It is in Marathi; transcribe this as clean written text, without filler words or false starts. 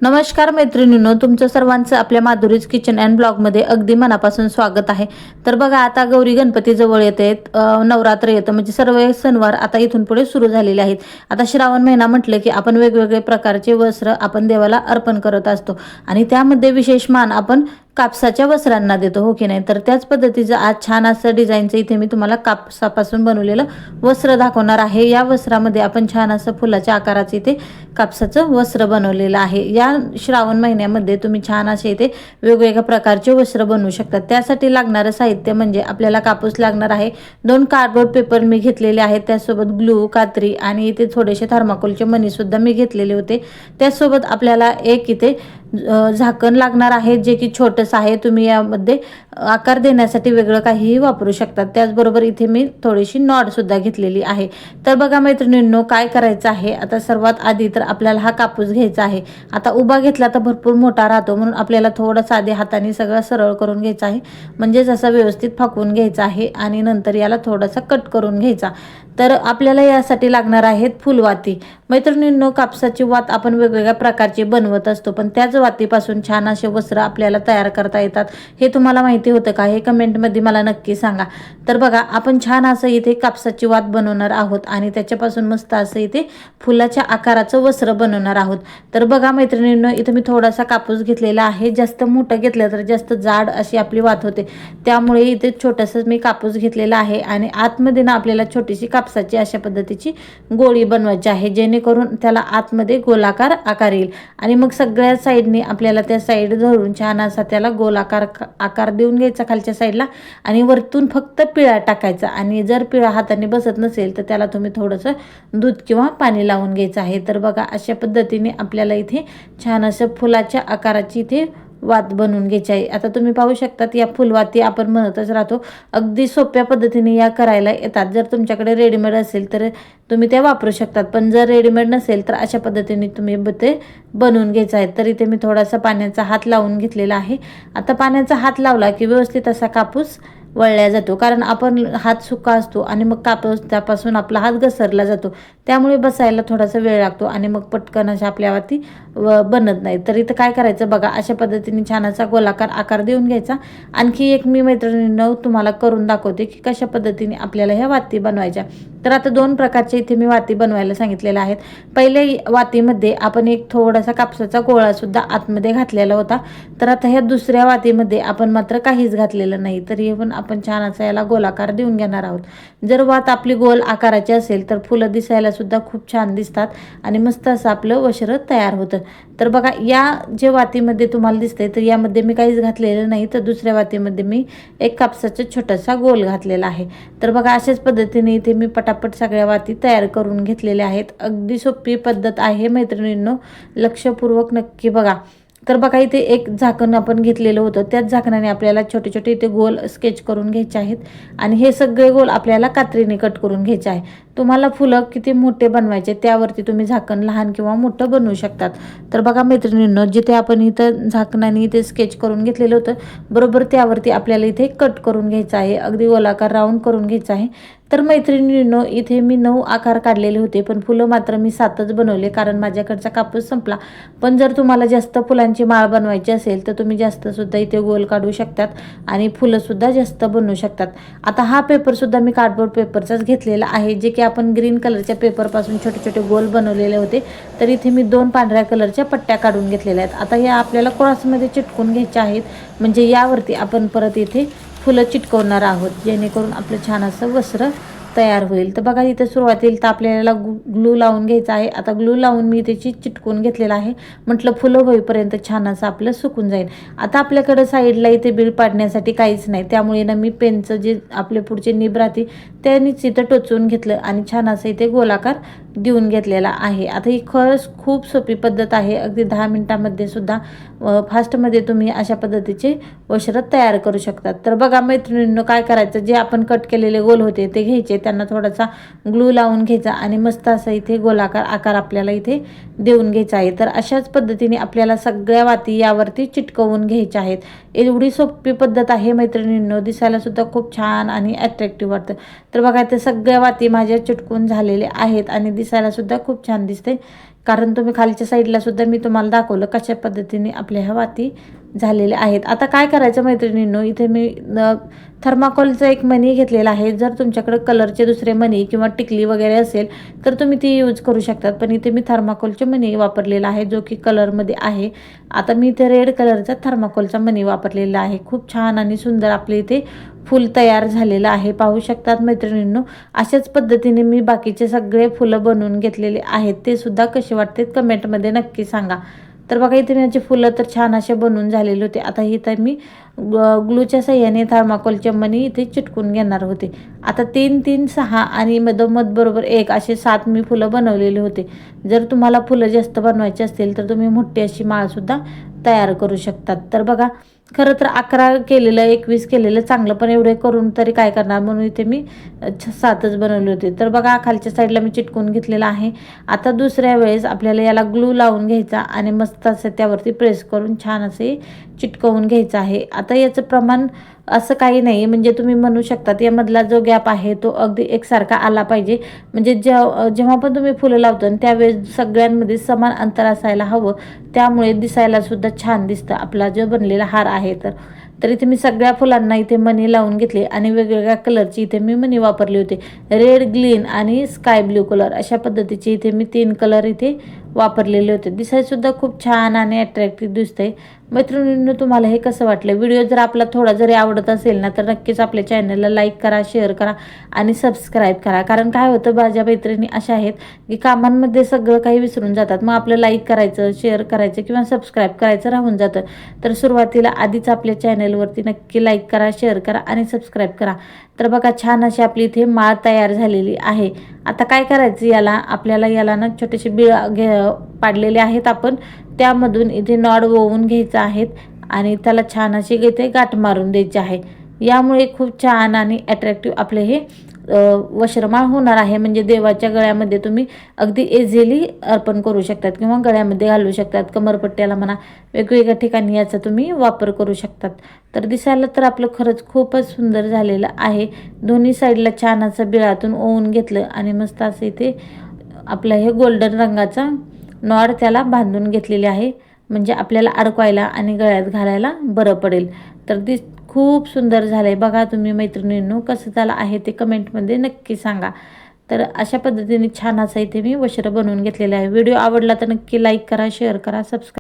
नमस्कार मैत्रिणींनो, तुमचं सर्वांचं आपल्या माधुरीज किचन अँड ब्लॉगमध्ये अगदी मनापासून स्वागत आहे। तर बघा, आता गौरी गणपती जवळ येते, नवरात्र येतं, म्हणजे सर्व सणवार आता इथून पुढे सुरू झालेले आहेत। आता श्रावण महिना म्हटलं की आपण वेगवेगळे प्रकारचे वस्त्र आपण देवाला अर्पण करत असतो आणि त्यामध्ये विशेष मान आपण कापसाच्या वस्त्रांना देतो, हो की नाही। तर त्याच पद्धतीचं आज छान असं डिझाईनचं इथे मी तुम्हाला कापसापासून बनवलेलं वस्त्र दाखवणार आहे। या वस्त्रामध्ये आपण छान असं फुलाच्या आकाराचं इथे कापसाचं वस्त्र बनवलेलं आहे। या श्रावण महिन्यामध्ये तुम्ही छान असे इथे वेगवेगळ्या प्रकारचे वस्त्र बनवू शकता। त्यासाठी लागणारं साहित्य म्हणजे आपल्याला कापूस लागणार आहे, 2 कार्डबोर्ड पेपर मी घेतलेले आहेत, त्यासोबत ग्लू, कात्री आणि इथे थोडेसे थर्माकोलचे मणी सुद्धा मी घेतलेले होते। त्यासोबत आपल्याला एक इथे झाकण लागणार आहे, जे की छोटंसं आहे। तुम्ही यामध्ये आकार देण्यासाठी वेगळं काहीही वापरू शकता। त्याचबरोबर इथे मी थोडीशी नॉट सुद्धा घेतलेली आहे। तर बघा मैत्रिणींनो, काय करायचं आहे, आता सर्वात आधी तर आपल्याला हा कापूस घ्यायचा आहे। आता उभा घेतला तर भरपूर मोठा राहतो, म्हणून आपल्याला थोडं साधे हाताने सगळं सरळ करून घ्यायचं आहे, म्हणजे जसं व्यवस्थित फाकून घ्यायचं आहे आणि नंतर याला थोडासा कट करून घ्यायचा। तर आपल्याला यासाठी लागणार आहेत फुलवाती। मैत्रिणींनो, कापसाची वात आपण वेगवेगळ्या प्रकारची बनवत असतो, पण त्याच वातीपासून छान असे वस्त्र आपल्याला तयार करता येतात। हे तुम्हाला माहिती होतं का? हे कमेंटमध्ये मला नक्की सांगा। तर बघा, आपण छान असं इथे कापसाची वात बनवणार आहोत आणि त्याच्यापासून मस्त असं इथे फुलाच्या आकाराचं वस्त्र बनवणार आहोत। तर बघा मैत्रिणींनो, इथे मी थोडासा कापूस घेतलेला आहे। जास्त मोठं घेतलं तर जास्त जाड अशी आपली वात होते, त्यामुळे इथे छोटंसं मी कापूस घेतलेला आहे आणि आतमध्ये ना आपल्याला छोटीशी कापसाची अशा पद्धतीची गोळी बनवायची आहे, जेणेकरून त्याला आतमध्ये गोलाकार आकार येईल। आणि मग सगळ्या साईडने आपल्याला त्या साईड धरून छान असा त्याला गोलाकार आकार देऊन घ्यायचा खालच्या साईडला आणि वरतून फक्त पिळा टाकायचा। आणि जर पिळा हाताने बसत नसेल तर त्याला तुम्ही थोडंसं दूध किंवा पाणी लावून घ्यायचं आहे। तर बघा, अशा पद्धतीने आपल्याला इथे छान असं फुलाच्या आकाराची इथे वात बनवून घ्यायची आहे। आता तुम्ही पाहू शकतात, या फुलवाती आपण म्हणतच राहतो, अगदी सोप्या पद्धतीने या करायला येतात। जर तुमच्याकडे रेडीमेड असेल तर तुम्ही ते वापरू शकतात, पण जर रेडीमेड नसेल तर अशा पद्धतीने तुम्ही ते बनवून घ्यायचं आहे। तर इथे मी थोडासा पाण्याचा हात लावून घेतलेला आहे। आता पाण्याचा हात लावला की व्यवस्थित असा कापूस वळल्या जातो, कारण आपण हात सुका असतो आणि मग कापूस त्यापासून आपला हात घसरला जातो, त्यामुळे बसायला थोडासा वेळ लागतो आणि मग पटकन अशा आपल्या वाती बनत नाही। तर इथं काय करायचं बघा, अशा पद्धतीने छान असा गोलाकार आकार देऊन घ्यायचा। आणखी एक मी मैत्रिणींनो तुम्हाला करून दाखवते की कशा पद्धतीने आपल्याला ह्या वाती बनवायच्या। तर आता 2 प्रकारचे इथे मी वाती बनवायला सांगितलेल्या आहेत। पहिले वातीमध्ये आपण एक थोडासा कापसाचा गोळा सुद्धा आतमध्ये घातलेला होता, तर आता ह्या दुसऱ्या वातीमध्ये आपण मात्र काहीच घातलेलं नाही। तर हे पण आपण छान असा याला गोलाकार देऊन घेणार आहोत। जर वात आपली गोल आकाराची असेल तर फुलं दिसायला सुद्धा खूप छान दिसतात आणि मस्त असं आपलं वस्त्र तयार होतं। तर बघा, या जे वातीमध्ये तुम्हाला दिसतंय तर यामध्ये मी काहीच घातलेलं नाही, तर दुसऱ्या वातीमध्ये मी एक कापसाचा छोटासा गोल घातलेला आहे। तर बघा, अशाच पद्धतीने इथे मी पटापट सगळ्या वाती तयार करून घेतलेल्या आहेत। अगदी सोपी पद्धत आहे मैत्रिणींनो, लक्षपूर्वक नक्की बघा। तर बघा, इथे एक झाकण आपण घेतलेलं होतं, त्याच झाकणाने आपल्याला छोटे छोटे इथे गोल स्केच करून घ्यायचे आहेत आणि हे सगळे गोल आपल्याला कात्रीने कट करून घ्यायचे आहे। तुम्हाला फुलं किती मोठे बनवायचे त्यावरती तुम्ही झाकण लहान किंवा मोठं बनवू शकतात। तर बघा मैत्रिणींनो, जिथे आपण इथं झाकणाने इथे स्केच करून घेतलेलं होतं, बरोबर त्यावरती आपल्याला इथे कट करून घ्यायचं आहे, अगदी गोलाकार राऊंड करून घ्यायचं आहे। तर मैत्रिणींनो, इथे मी 9 आकार काढलेले होते, पण फुलं मात्र मी 7च बनवले, कारण माझ्याकडचा कापूस संपला। पण जर तुम्हाला जास्त फुलांची माळ बनवायची असेल तर तुम्ही जास्त सुद्धा इथे गोल काढू शकतात आणि फुलं सुद्धा जास्त बनवू शकतात। आता हा पेपर सुद्धा मी कार्डबोर्ड पेपरचाच घेतलेला आहे, जे की आपण ग्रीन कलरच्या पेपरपासून छोटे छोटे गोल बनवलेले होते। तर इथे मी 2 पांढऱ्या कलरच्या पट्ट्या काढून घेतलेल्या आहेत। आता या आपल्याला क्रॉसमध्ये चिटकून घ्यायच्या आहेत, म्हणजे यावरती आपण परत इथे फुलं चिटकवणार आहोत, जेणेकरून आपलं छान असं वस्त्र तयार होईल। तर बघा, इथे सुरुवातीला तर आपल्याला ग्लू लावून घ्यायचा आहे। आता ग्लू लावून मी त्याची चिटकून घेतलेला आहे, म्हटलं फुलं होईपर्यंत छान असं आपलं सुकून जाईल। आता आपल्याकडे साईडला इथे बिळ पाडण्यासाठी काहीच नाही, त्यामुळे ना मी पेनचं जे आपले पुढचे निब राहते त्यानेच इथं टोचून घेतलं आणि छान असं इथे गोलाकार देऊन घेतलेला आहे। आता ही खरंच खूप सोपी पद्धत आहे, अगदी 10 मिनिटांमध्ये सुद्धा फास्टमध्ये तुम्ही अशा पद्धतीचे वस्त्र तयार करू शकतात। तर बघा मैत्रिणींनो, काय करायचं, जे आपण कट केलेले गोल होते ते घ्यायचे, त्यांना थोडासा ग्लू लावून घ्यायचा आणि मस्त असा इथे गोलाकार आकार आपल्याला इथे देऊन घ्यायचा आहे। तर अशाच पद्धतीने आपल्याला सगळ्या वाती यावरती चिटकवून घ्यायच्या आहेत। एवढी सोपी पद्धत आहे मैत्रिणींनो, दिसायला सुद्धा खूप छान आणि अट्रॅक्टिव्ह वाटतं। तर बघा, ते सगळ्या वाती माझ्या चिटकून झालेल्या आहेत आणि दिसायला सुद्धा खूप छान दिसते, कारण तुम्ही खालच्या साईडला सुद्धा मी तुम्हाला दाखवलं कशा पद्धतीने आपल्या ह्या वाती झालेल्या आहेत. आता काय करायचं मैत्रिणींनो, इथे मी थर्माकोलचा एक मणी घेतलेला आहे. जर तुमच्याकडे कलरचे दुसरे मणी किंवा टिकली वगैरे असेल तर तुम्ही ती यूज करू शकतात, पण इथे मी थर्माकोलचे मणी वापरलेला आहे जो की कलरमध्ये आहे. आता मी इथे रेड कलरचा थर्माकोलचा मणी वापरलेला आहे. खूप छान आणि सुंदर आपले इथे फूल तयार झालेलं आहे. पाहू शकतात मैत्रिणींनो, अशाच पद्धतीने मी बाकीचे सगळे फुलं बनवून घेतलेले आहेत. ते सुद्धा कसे वाटते कमेंटमध्ये नक्की सांगा. तर बघा इथे माझे फुलं तर छान असे बनवून झालेले होते. आता इथं मी ग्लूच्या साह्याने थर्माकोलचे मणी इथे चिटकून घेणार होते. आता 3 3 6 आणि मधोमध बरोबर 1 असे 7 मी फुलं बनवलेले होते. जर तुम्हाला फुलं जास्त बनवायची असतील तर तुम्ही मोठी अशी माळसुद्धा तयार करू शकतात. तर बघा खरं तर 11 केलेलं 21 केलेलं चांगलं, पण एवढे करून तरी काय करणार म्हणून इथे मी 7च बनवले होते. तर बघा खालच्या साईडला मी चिटकून घेतलेलं आहे. आता दुसऱ्या वेळेस आपल्याला याला ग्लू लावून घ्यायचा आणि मस्त असं त्यावरती प्रेस करून छान असे चिटकवून घ्यायचं आहे. आता याचं प्रमाण असं काही नाही, म्हणजे तुम्ही म्हणू शकतात यामधला जो गॅप आहे तो अगदी एकसारखा आला पाहिजे. म्हणजे जेव्हा पण तुम्ही फुलं लावता त्यावेळेस सगळ्यांमध्ये समान अंतर असायला हवं, त्यामुळे दिसायला सुद्धा छान दिसतं आपला जो बनलेला हार आहे. तर इथे मी सगळ्या फुलांना इथे मणी लावून घेतले आणि वेगवेगळ्या कलरची इथे मी मणी वापरले होते. रेड, ग्रीन आणि स्काय ब्ल्यू कलर अशा पद्धतीचे इथे मी 3 कलर इथे वापरलेले होते. दिसायसुद्धा खूप छान आणि अट्रॅक्टिव्ह दिसतंय. मैत्रिणींनो, तुम्हाला हे कसं वाटलं? व्हिडिओ जर आपला थोडा जरी आवडत असेल ना तर नक्कीच आपल्या चॅनलला लाईक करा, शेअर करा आणि सबस्क्राईब करा. कारण काय होतं, माझ्या मैत्रिणी अशा आहेत की कामांमध्ये सगळं काही विसरून जातात. मग आपलं लाईक करायचं, शेअर करायचं किंवा सबस्क्राईब करायचं राहून जातं. तर सुरुवातीला आधीच आपल्या चॅनलवरती नक्की लाईक करा, शेअर करा आणि सबस्क्राईब करा. तर बघा छान अशी आपली इथे माळ तयार झालेली आहे. आता काय करायचं, आपल्याला याला ना छोटेसे पाडलेले आहेत आपण, त्यामधून इथे नॉड वळवून घ्यायचं आहेत आणि त्याला छान अशी इथे गाठ मारून द्यायची आहे. यामुळे खूप छान आणि अट्रॅक्टिव्ह आपले हे वस्त्रमाळ होणार आहे. म्हणजे देवाच्या गळ्यामध्ये तुम्ही अगदी इझिली अर्पण करू शकतात किंवा गळ्यामध्ये घालू शकतात, कमरपट्ट्याला म्हणा, वेगवेगळ्या ठिकाणी याचा तुम्ही वापर करू शकतात. तर दिसायला तर आपलं खरंच खूपच सुंदर झालेलं आहे. दोन्ही साईडला छान असं बिळातून ओवून घेतलं आणि मस्त असं इथे आपलं हे गोल्डन रंगाचा नॉड त्याला बांधून घेतलेले आहे, म्हणजे आपल्याला अडकवायला आणि गळ्यात घालायला बरं पडेल. तर खूप सुंदर झालंय. बघा तुम्ही मैत्रिणींनो, कसं झालं आहे ते कमेंटमध्ये नक्की सांगा. तर अशा पद्धतीने छान असं इथे मी वस्त्र बनवून घेतलेलं आहे. व्हिडिओ आवडला तर नक्की लाईक करा, शेअर करा, सबस्क्राईब